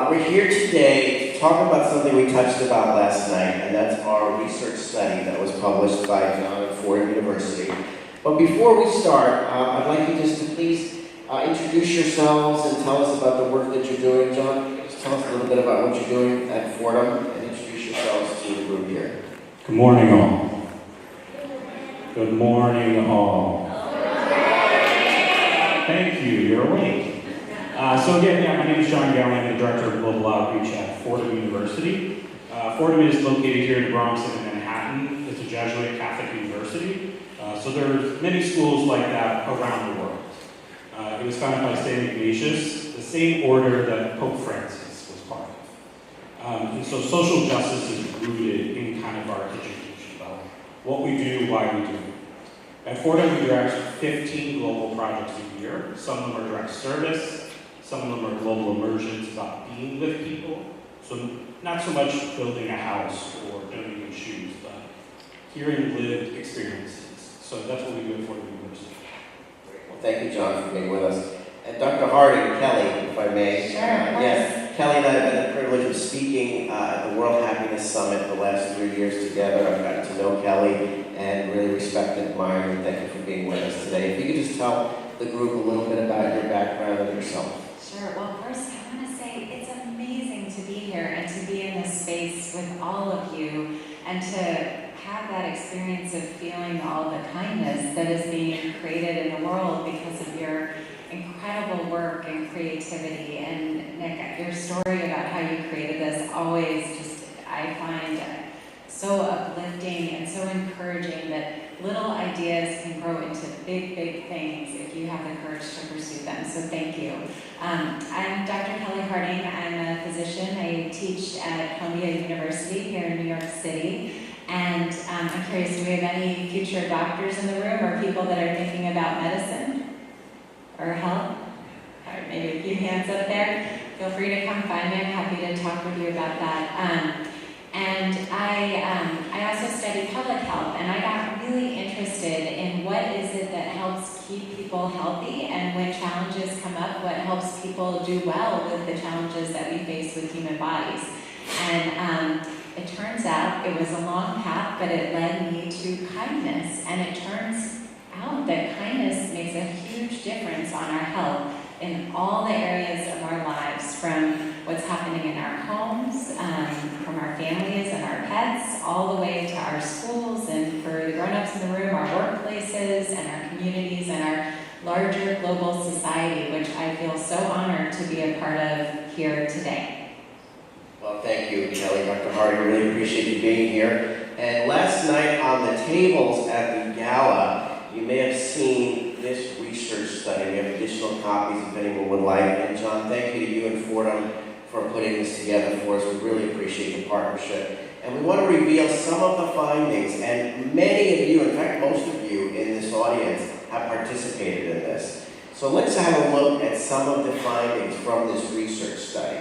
We're here today to talk about something we touched about last night, and that's our research study that was published by Gownley at Fordham University. But before we start, I'd like you just to please introduce yourselves and tell us about the work that you're doing. John, just tell us a little bit about what you're doing at Fordham and introduce yourselves to the group here. Good morning, all. Good morning, all. Thank you. You're awake. So again, my name is John Gownley. I'm the Director of Global Outreach at Fordham University. Fordham is located here in the Bronx and in Manhattan. It's a Jesuit Catholic university. So there's many schools like that around the world. It was founded by St. Ignatius, the same order that Pope Francis was part of. And so social justice is rooted in kind of our education about what we do, why we do it. At Fordham, we direct 15 global projects a year. Some of them are direct service. Some of them are global immersions, about being with people. So not so much building a house or donating shoes, but hearing lived experiences. So that's what we do at Fordham University. Well, thank you, John, for being with us. And Dr. Harding, Kelli, if I may. Sure. Yes, Kelli and I have had the privilege of speaking at the World Happiness Summit the last 3 years together. I've gotten to know Kelli and really respect and admire her. Thank you for being with us today. If you could just tell the group a little bit about your background and yourself. Sure. Well, first, I want to say it's amazing to be here and to be in this space with all of you and to have that experience of feeling all the kindness that is being created in the world because of your incredible work and creativity. And Nick, your story about how you created this always just, I find so uplifting and so encouraging that little ideas can grow into big, big things if you have the courage to pursue them. So thank you. I'm Dr. Kelli Harding. I'm a physician. I teach at Columbia University here in New York City. And I'm curious, do we have any future doctors in the room or people that are thinking about medicine or health? Or maybe a few hands up there. Feel free to come find me. I'm happy to talk with you about that. And I also study public health, and I got really interested in what is it that helps keep people healthy, and when challenges come up, what helps people do well with the challenges that we face with human bodies. And it turns out it was a long path, but it led me to kindness, and it turns out that kindness makes a huge difference on our health in all the areas of our lives, from what's happening in our homes, from our families and our pets, all the way to our schools, and for the grown-ups in the room, our workplaces and our communities and our larger global society, which I feel so honored to be a part of here today. Well, thank you, Kelli, Dr. Harding. Really appreciate you being here. And last night on the tables at the gala, you may have seen this research study. We have additional copies if anyone would like. And John, thank you to you and Fordham for putting this together for us. We really appreciate the partnership. And we want to reveal some of the findings. And many of you, in fact, most of you in this audience have participated in this. So let's have a look at some of the findings from this research study.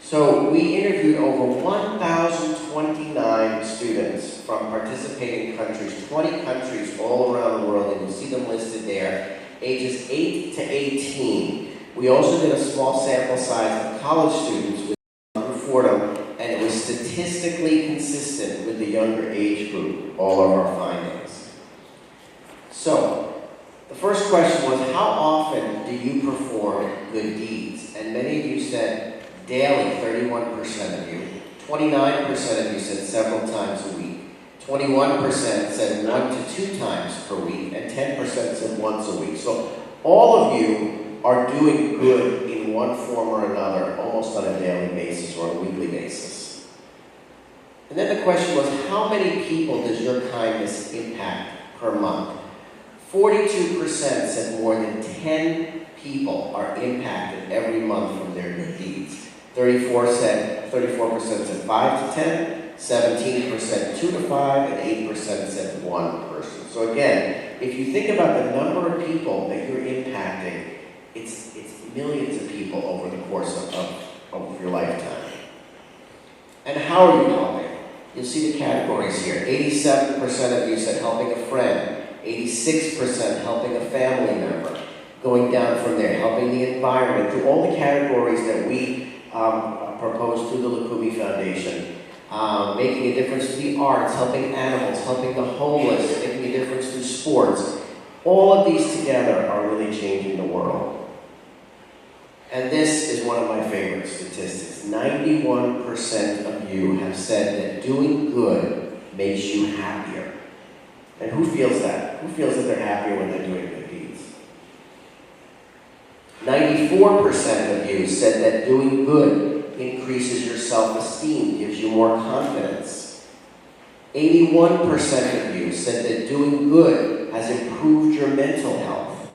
So we interviewed over 1,029 students from participating countries, 20 countries all around the world, and you'll see them listed there, ages 8 to 18. We also did a small sample size of college students with Fordham, and it was statistically consistent with the younger age group, all of our findings. So, the first question was, how often do you perform good deeds? And many of you said, daily, 31% of you. 29% of you said several times a week. 21% said 1 to 2 times per week. And 10% said once a week. So all of you are doing good in one form or another, almost on a daily basis or a weekly basis. And then the question was, how many people does your kindness impact per month? 42% said more than 10 people are impacted every month from their good deeds. 34% said 5 to 10, 17% 2 to 5, and 8% said 1 person. So again, if you think about the number of people that you're impacting, it's millions of people over the course of your lifetime. And how are you helping? You'll see the categories here. 87% of you said helping a friend, 86% helping a family member, going down from there, helping the environment, through all the categories that we proposed through the Loukoumi Foundation. Making a difference through the arts, helping animals, helping the homeless, making a difference through sports. All of these together are really changing the world. And this is one of my favorite statistics. 91% of you have said that doing good makes you happier. And who feels that? Who feels that they're happier when they're doing good deeds? 94% of you said that doing good increases your self-esteem, gives you more confidence. 81% of you said that doing good has improved your mental health.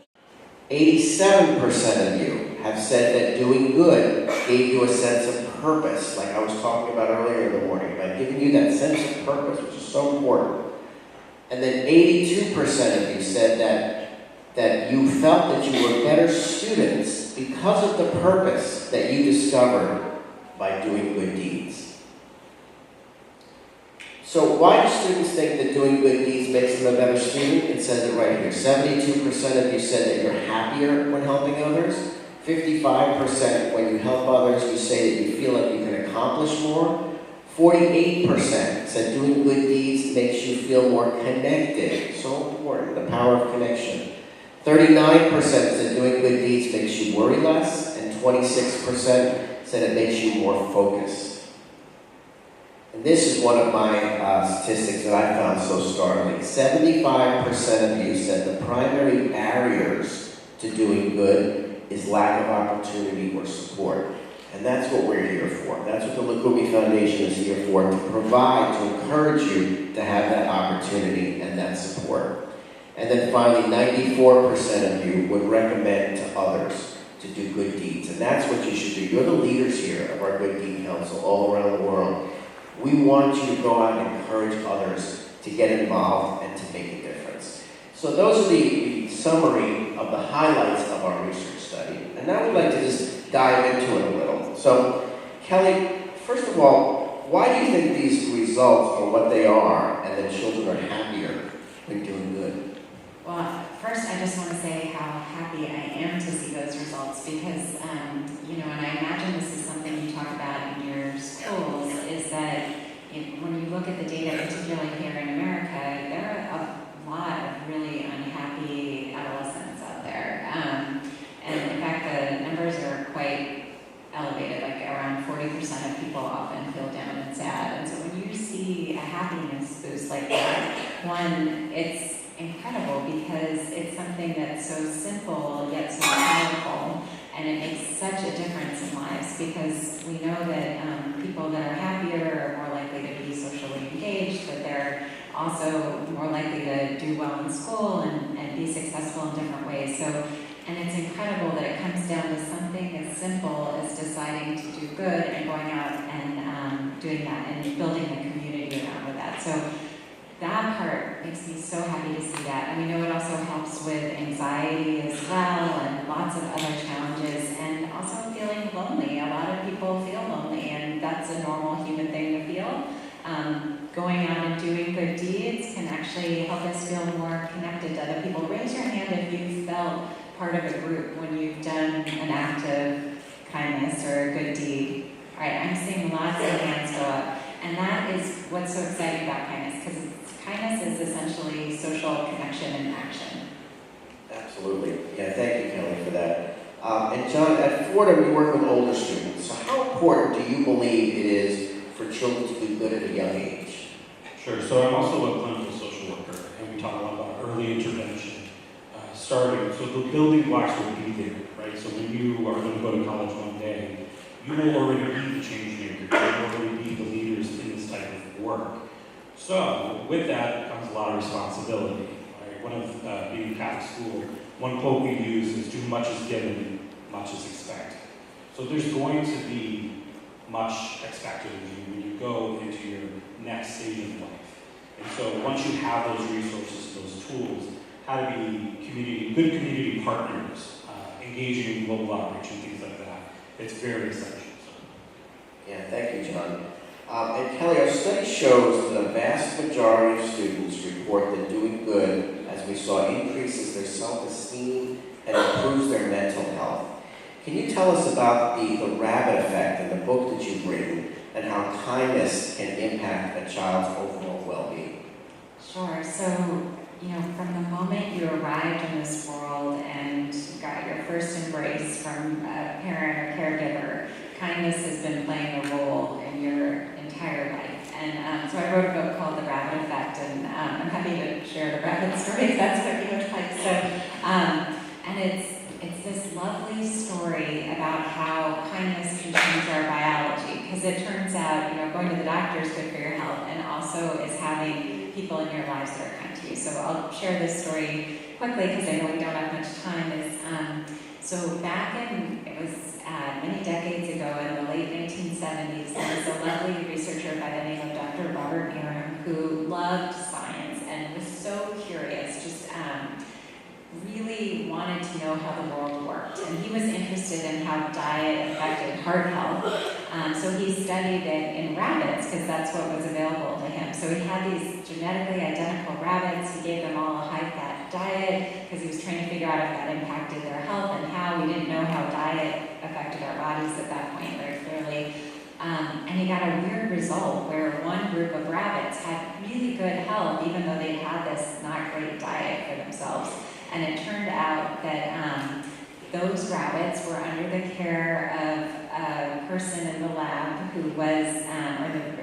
87% of you have said that doing good gave you a sense of purpose, like I was talking about earlier in the morning, by giving you that sense of purpose, which is so important. And then 82% of you said that you felt that you were better students because of the purpose that you discovered by doing good deeds. So why do students think that doing good deeds makes them a better student? It says it right here. 72% of you said that you're happier when helping others. 55% when you help others, you say that you feel like you can accomplish more. 48% said doing good deeds makes you feel more connected. So important, the power of connection. 39% said doing good deeds makes you worry less, and 26% said it makes you more focused. And this is one of my statistics that I found so startling. 75% of you said the primary barriers to doing good is lack of opportunity or support. And that's what we're here for. That's what the Loukoumi Foundation is here for, to provide, to encourage you to have that opportunity and that support. And then finally, 94% of you would recommend to others to do good deeds. And that's what you should do. You're the leaders here of our Good Deed Council all around the world. We want you to go out and encourage others to get involved and to make a difference. So those are the summary of the highlights of our research study. And now we'd like to just dive into it a little. So, Kelli, first of all, why do you think these results are what they are and that children are happier when doing good? Well, first I just want to say how happy I am to see those results because, and I imagine this is something you talk about in your schools, is that when you look at the data, particularly here in America, there are a lot of really unhappy adolescents out there. And in fact, the numbers are quite elevated, like around 40% of people often feel down and sad. And so when you see a happiness boost like that, one, it's incredible because it's something that's so simple yet so powerful, and it makes such a difference in lives because we know that people that are happier are more likely to be socially engaged, that they're also more likely to do well in school and be successful in different ways. And it's incredible that it comes down to something as simple as deciding to do good and going out and doing that and building a community around with that. So that part makes me so happy to see that. And we know it also helps with anxiety as well and lots of other challenges and also feeling lonely. A lot of people feel lonely and that's a normal human thing to feel. Going out and doing good deeds can actually help us feel more connected to other people. Raise your hand if you felt part of a group when you've done an act of kindness or a good deed. All right, I'm seeing lots of hands go up. And that is what's so exciting about kindness, because kindness is essentially social connection and action. Absolutely. Yeah, thank you, Kelli, for that. And John, at Fordham, you work with older students. So how important do you believe it is for children to do good at a young age? Sure. So I'm also a clinical social worker, and we talk a lot about early intervention. Starting, so the building blocks will be there, right? So when you are going to go to college one day, you will already be the change maker. You will already be the leaders in this type of work. So with that comes a lot of responsibility. Right? One of being Catholic school, one quote we use is, "Too much is given, much is expected." So there's going to be much expected of you when you go into your next stage of life. And so once you have those resources, those tools, how to be good community partners, engaging in global outreach and things like that. It's very essential. Yeah, thank you, John. And Kelli, our study shows that a vast majority of students report that doing good, as we saw, increases their self-esteem and improves their mental health. Can you tell us about the rabbit effect in the book that you've written and how kindness can impact a child's overall well-being? Sure. So, from the moment you arrived in this world and got your first embrace from a parent or caregiver, kindness has been playing a role in your entire life. And so I wrote a book called The Rabbit Effect, and I'm happy to share the rabbit story if that's what you would like. So, and it's this lovely story about how kindness can change our biology, because it turns out, going to the doctor is good for your health, and also is having people in your lives that are kind to you. So I'll share this story quickly because I know we don't have much time. So back it was many decades ago, in the late 1970s, there was a lovely researcher by the name of Dr. Robert Graham who loved science and was so curious, just really wanted to know how the world worked. And he was interested in how diet affected heart health. So he studied it in rabbits because that's what was available to him. So he had these genetically identical rabbits. He gave them all a high-fat diet because he was trying to figure out if that impacted their health and how. We didn't know how diet affected our bodies at that point very clearly. And he got a weird result where one group of rabbits had really good health even though they had this not great diet for themselves. And it turned out that those rabbits were under the care of a person in the lab who was,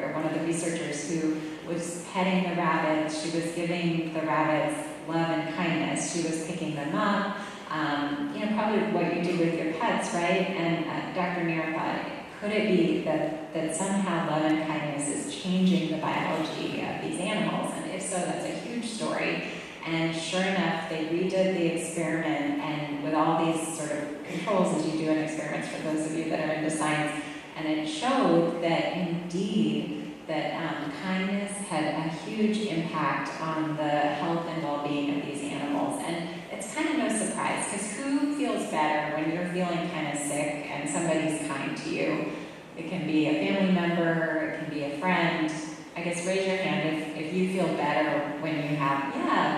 or one of the researchers who was petting the rabbits. She was giving the rabbits love and kindness. She was picking them up, probably what you do with your pets, right? And Dr. Neer thought, could it be that somehow love and kindness is changing the biology of these animals? And if so, that's a huge story. And sure enough, they redid the experiment, and with all these sort of controls as you do in experiments for those of you that are into science, and it showed that indeed that kindness had a huge impact on the health and well-being of these animals. And it's kind of no surprise, because who feels better when you're feeling kind of sick and somebody's kind to you? It can be a family member, it can be a friend. I guess raise your hand if you feel better when you have,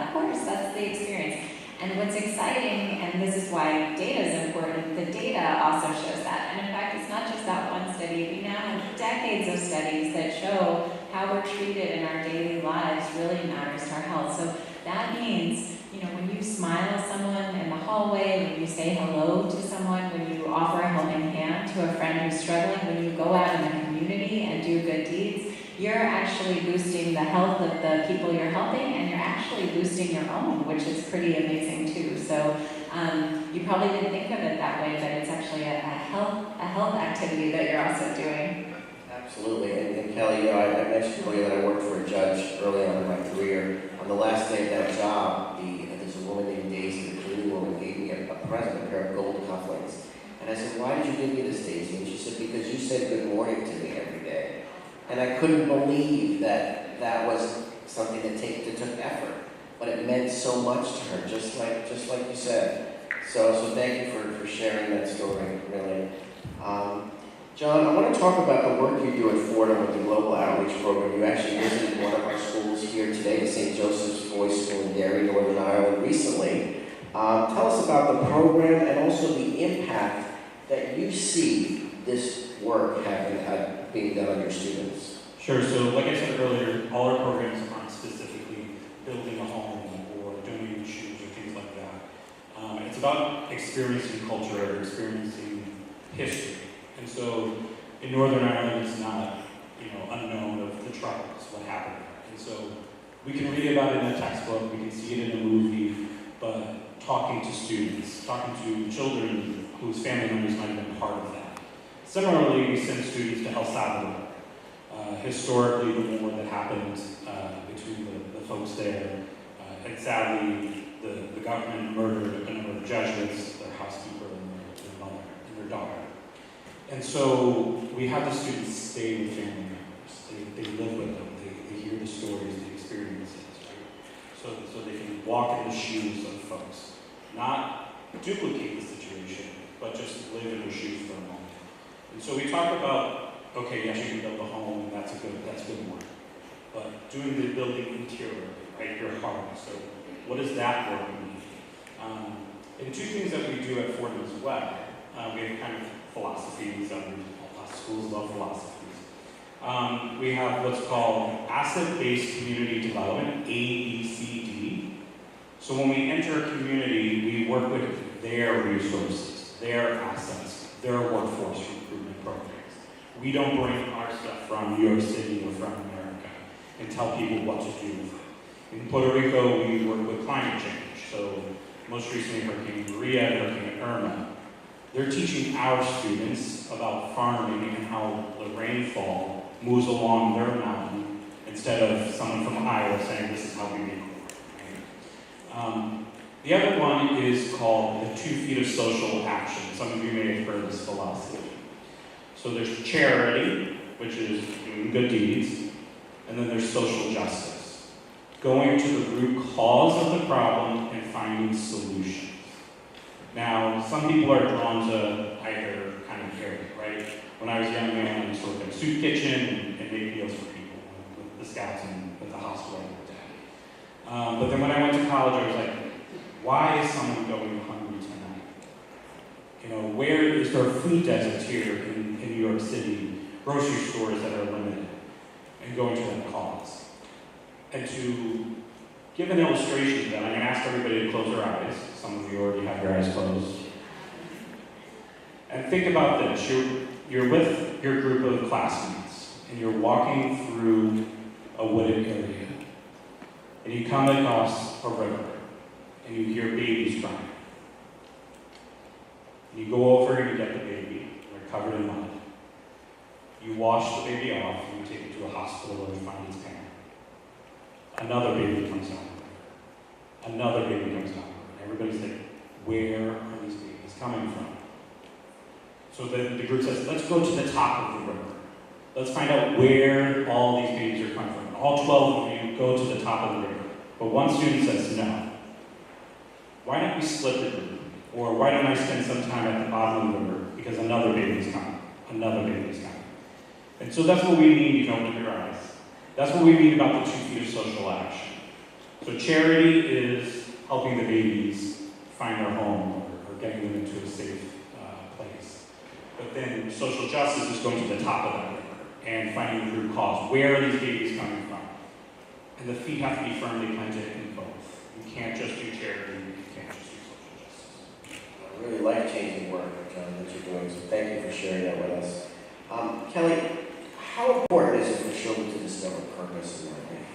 of course, that's the experience. And what's exciting, and this is why data is important, the data also shows that. And in fact, it's not just that one study. We now have decades of studies that show how we're treated in our daily lives really matters to our health. So that means, when you smile at someone in the hallway, when you say hello to someone, when you offer a helping hand to a friend who's struggling, when you go out in the community and do good deeds, you're actually boosting the health of the people you're helping, and you're actually boosting your own, which is pretty amazing too. So you probably didn't think of it that way, but it's actually a health activity that you're also doing. Absolutely, and Kelly, I mentioned earlier that I worked for a judge early on in my career. On the last day of that job, there's a woman named Daisy, the cleaning woman, gave me a present, a pair of gold cufflinks. And I said, why did you give me this, Daisy? And she said, because you said good morning to me every day. And I couldn't believe that was something that took effort, but it meant so much to her, just like you said. So thank you for sharing that story, really. John, I want to talk about the work you do at Fordham with the Global Outreach Program. You actually visited one of our schools here today, the St. Joseph's Boys School in Derry, Northern Ireland, recently. Tell us about the program and also the impact that you see this work being done on your students. Sure, so like I said earlier, all our programs aren't specifically building a home or donating shoes or things like that. It's about experiencing culture or experiencing history. And so in Northern Ireland, it's not, unknown of the Troubles, what happened there. And so we can read about it in a textbook, we can see it in a movie, but talking to students, talking to children whose family members might have been part of that. Similarly, we send students to El Salvador. Historically, the war that happened between the folks there, and sadly, the government murdered a number of Jesuits, their housekeeper and their mother and their daughter. And so we have the students stay with family members. They live with them. They hear the stories, the experiences, right? So they can walk in the shoes of folks, not duplicate the situation, but just live in their shoes for a moment. And so we talk about, okay, yes, you can build a home, that's good work. But doing the building interior, right, your heart. So what does that work mean? And two things that we do at Fordham as well. We have kind of philosophies. Schools love philosophies. We have what's called asset-based community development, ABCD. So when we enter a community, we work with their resources, their assets, their workforce recruitment programs. We don't bring our stuff from New York City or from America and tell people what to do with it. In Puerto Rico, we work with climate change. So most recently, Hurricane Maria and Hurricane Irma. They're teaching our students about farming and how the rainfall moves along their mountain instead of someone from Iowa saying this is how we make it. The other one is called the 2 feet of social action. Some of you may have heard this philosophy. So there's charity, which is doing good deeds, and then there's social justice, going to the root cause of the problem and finding solutions. Now, some people are drawn to either kind of area, right? When I was a young man, I used to work at a soup kitchen and make meals for people with the scouts and with the hospital I worked at. But then when I went to college, I was like, why is someone going hungry tonight? Where is there a food desert here in New York City, grocery stores that are limited, and going to that cause? And to give an illustration of that, I'm going to ask everybody to close their eyes. Some of you already have your eyes closed. And think about this. You're with your group of classmates, and you're walking through a wooded area. And you come across a river, and you hear babies crying. And you go over and you get the baby. They're covered in mud. You wash the baby off, and you take it to a hospital where you find its parent. Another baby comes down. Another baby comes down. And everybody's like, where are these babies coming from? So the group says, let's go to the top of the river. Let's find out where all these babies are coming from. All 12 of you go to the top of the river. But one student says, no. Why don't we split the group? Or why don't I spend some time at the bottom of the river? Because another baby is coming. Another baby is coming. And so that's what we mean, you can open your eyes. That's what we mean about the 2 feet of social action. So charity is helping the babies find their home or getting them into a safe place. But then social justice is going to the top of that river and finding the root cause. Where are these babies coming from? And the feet have to be firmly planted in both. You can't just do charity, you can't just do social justice. Really life-changing work, John, that you're doing, so thank you for sharing that with us. Kelli, how important is it for children to discover purpose in their life?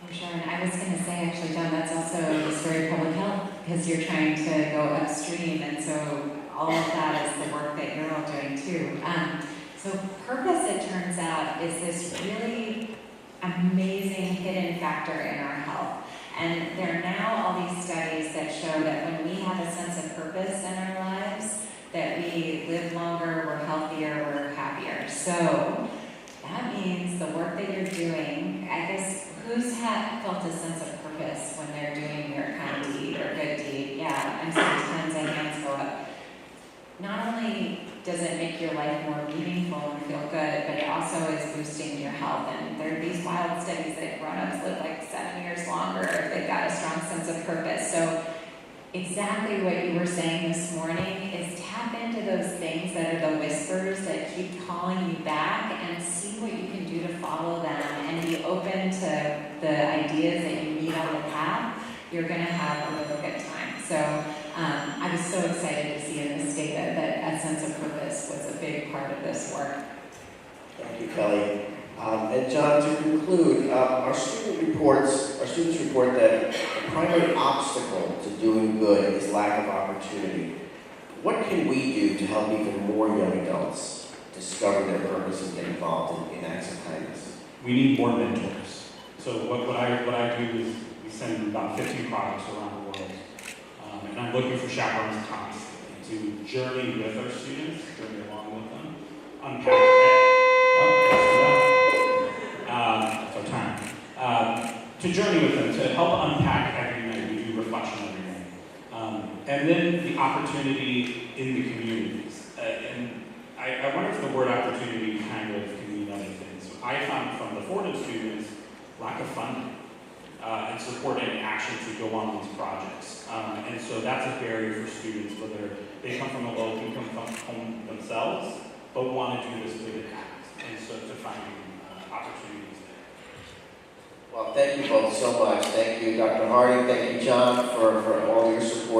Oh, sure. And I was going to say, actually, John, that's also the story of public health, because you're trying to go upstream, and so all of that is the work that you're all doing too. So purpose, it turns out, is this really amazing hidden factor in our health. And there are now all these studies that show that when we have a sense of purpose in our lives, that we live longer, we're healthier, we're happier. So that means the work that you're doing, I guess, who's felt a sense of purpose when they're doing their kind deed or good deed? Yeah, I'm seeing tons of hands go up. Not only does it make your life more meaningful and feel good, but it also is boosting your health. And there are these wild studies that grown-ups live like 7 years longer if they've got a strong sense of purpose. So exactly what you were saying this morning is tap into those things that are the whispers that keep calling you back and see what you can do to follow them and be open to the ideas that you meet on the path. You're going to have a really good time. So I was so excited to see in this data that a sense of purpose was a big part of this work. Thank you, Kelli. And John, to conclude, our students report that the primary obstacle to doing good is lack of opportunity. What can we do to help even more young adults discover their purpose and get involved in acts of kindness? We need more mentors. So what I do is we send about 15 projects around the world. And I'm looking for chaperones constantly to journey with our students, journey along with them, unpack that's our time. To journey with them, to help unpack every night. We do reflection every night. And then the opportunity in the communities. And I wonder if the word opportunity kind of can mean other things. I found from the Fordham students, lack of funding. And support and action to go on these projects. And so that's a barrier for students, whether They come from a low income home themselves, but want to do this with impact, and so to finding opportunities there. Well, thank you both so much. Thank you, Dr. Harding. Thank you, John, for all your support.